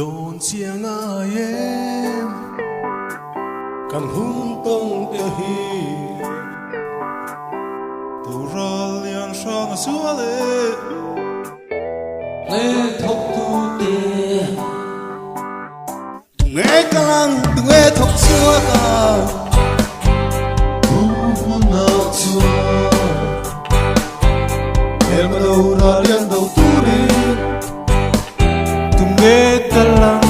đồn chiang ai em càng hung tông tiêu hi tu ra liang sang xua nghe thốc tu tê nghe càng nghe thốc xua cả hôn nào chua em bắt đầu ra liang đầu tu đi tu nghe càng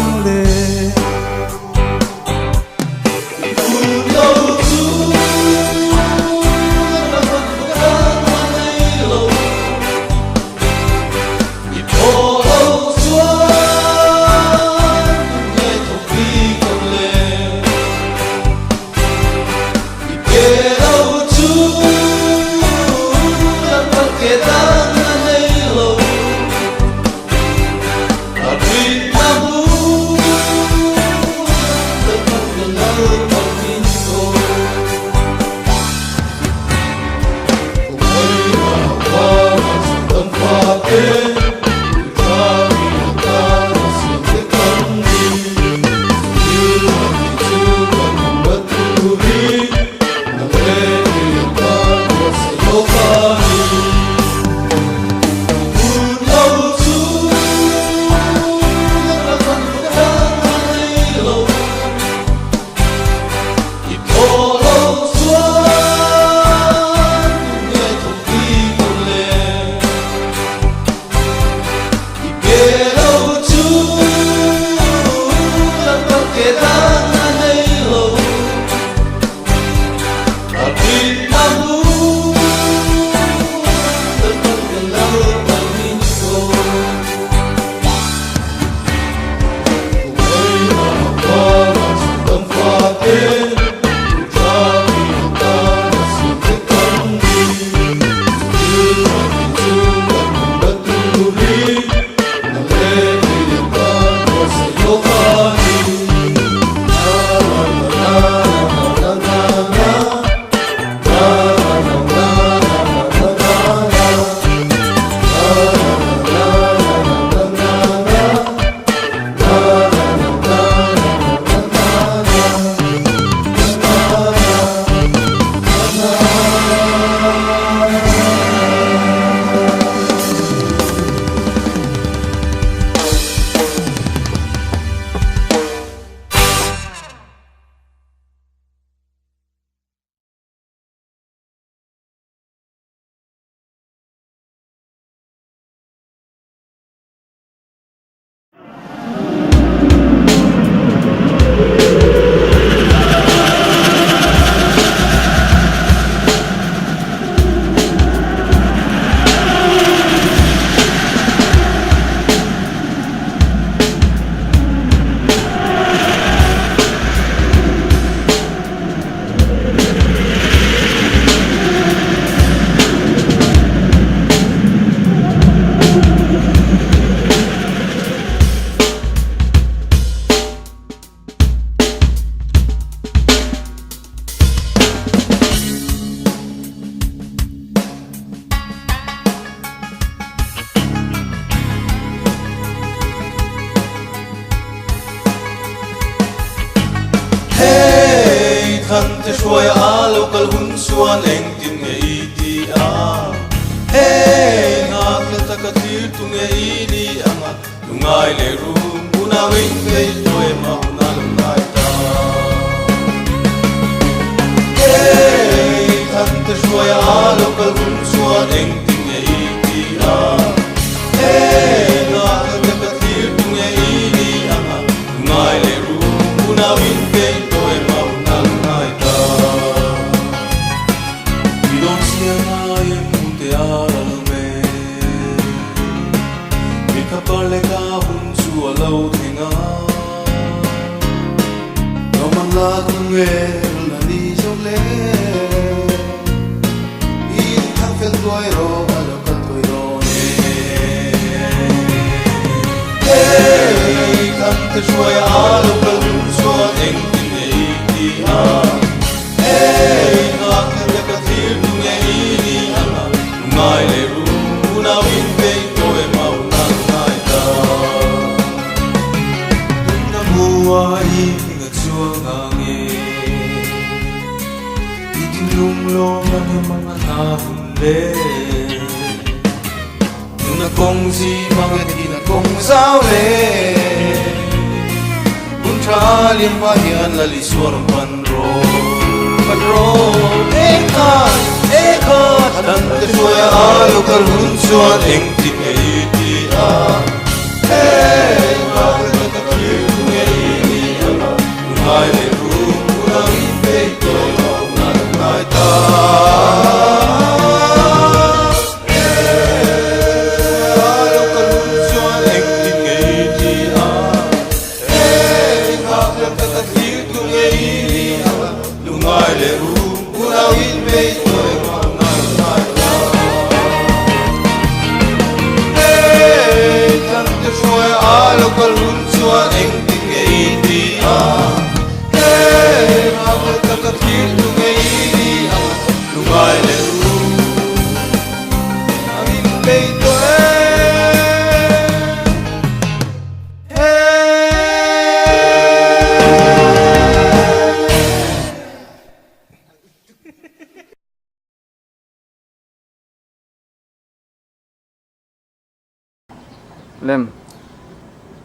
khăn te xuôi á local hun suan eng tin nghe ti a he ngak le takatir tu nghe ni anga lungai le ru una wing ke toy ma una lungai ta he khăn te xuôi á local hun suan eng tin nghe ti a he ngak le takatir tu nghe ni anga lungai le ru una wing ke toy ma Palega hun su alo thinga no man la kung la ni so le I khang fel lung lo mga nahunde na kong si mga di na kong sao le Untralim mahian laliswar panro Ekan Dan kesuaya alo kalhun suan eng tim eiti a Hey Bakal kakakir kung eiti a Nungai le rum Unang ipeito Nungai ta Lem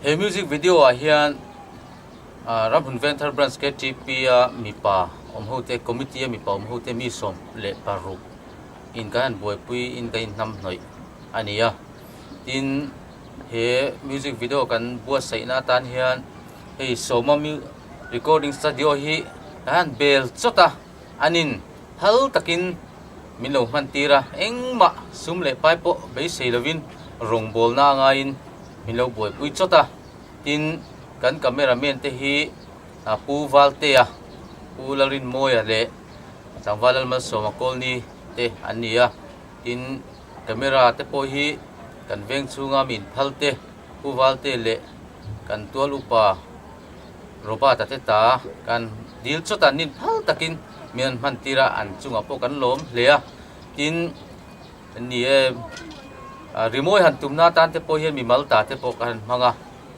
He music video hian Rabun Venture Branch KTP mipa omhote committee mipa omhote mi som le paru in kan boy pui in kain nam noi ania tin he music video kan bua sai na tan hian he soma mi recording studio hi kan bel chota anin hal takin milo mantira engma sum le pai po be seilovin rong bol na ngain milo boy pui chota tin kan cameraman te hi pu valte a pu larin moya le changwalal ma soma kolni te ania tin camera te po hi kan veng chunga min phalte pu valte le kan tual upa roba ta te ta kan dil chota nin phal takin mian mantira an chunga po kan lom lea tin ni remoy han tumna tan te po hian mi malta te po kan manga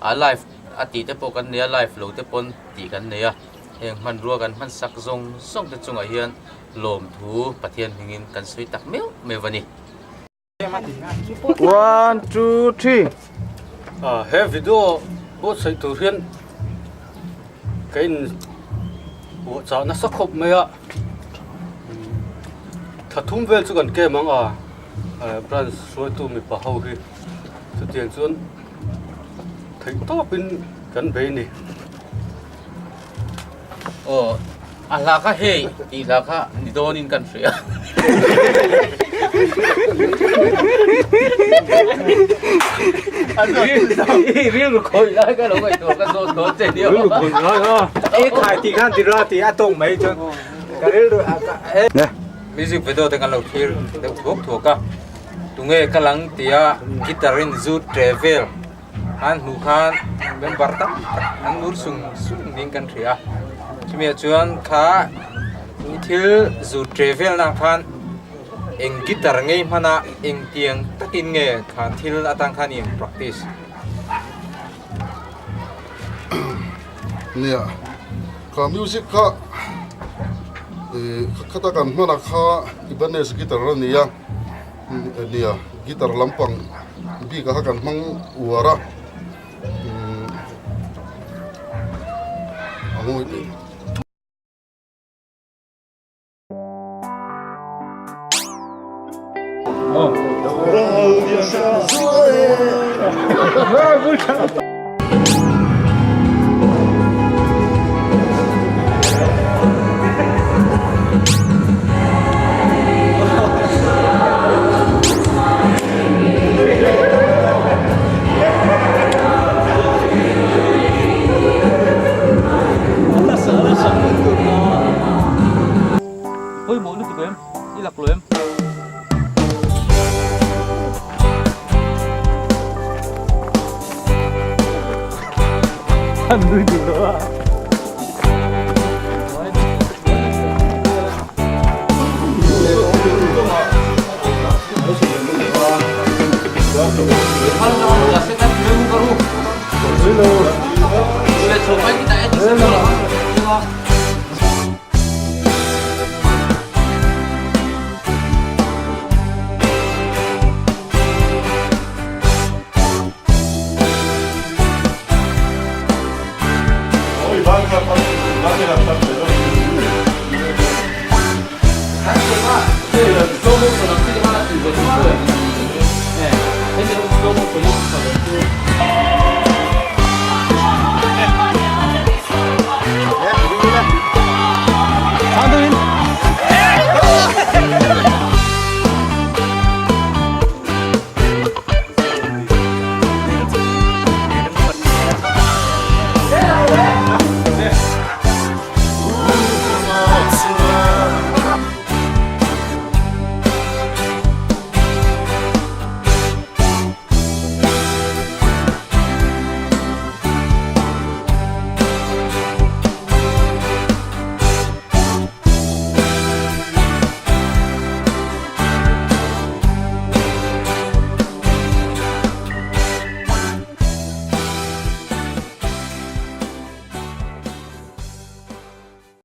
a live ati te po kan nia live lo te pon ti kan nia heng man ruwa kan man sak zong song te chunga hian lom thu pathian hingin kan sui tak meu mewani 1 2 3 he video bo sai tu hian kain bo cha na sakhop me a thathum vel chu kan ke manga branch Hruaitu mi pa ho hi chu tiang chuan thei to pin kan be ni o alaka he ti laka ni donin kan ria real khoi la ka lo kai to ka do do che dio khai thì khăn thì ra thì tông mấy chứ cái đấy music video te kan lo thir te bok tho ka tunge kalang tia guitarin zu travel an nu khan ben bartam an nur sung ning kan ria chimia chuan kha ni thil zu travel na khan eng guitar ngei mana eng tiang takin nge khan thil atang khan eng practice nia ka music ka khata kan mana kha ibanes guitar nia nia gitar lampang bi ka kan mang uara amoi ôi mỗi nước tụi em đi lạc rồi em ăn đuôi từ đó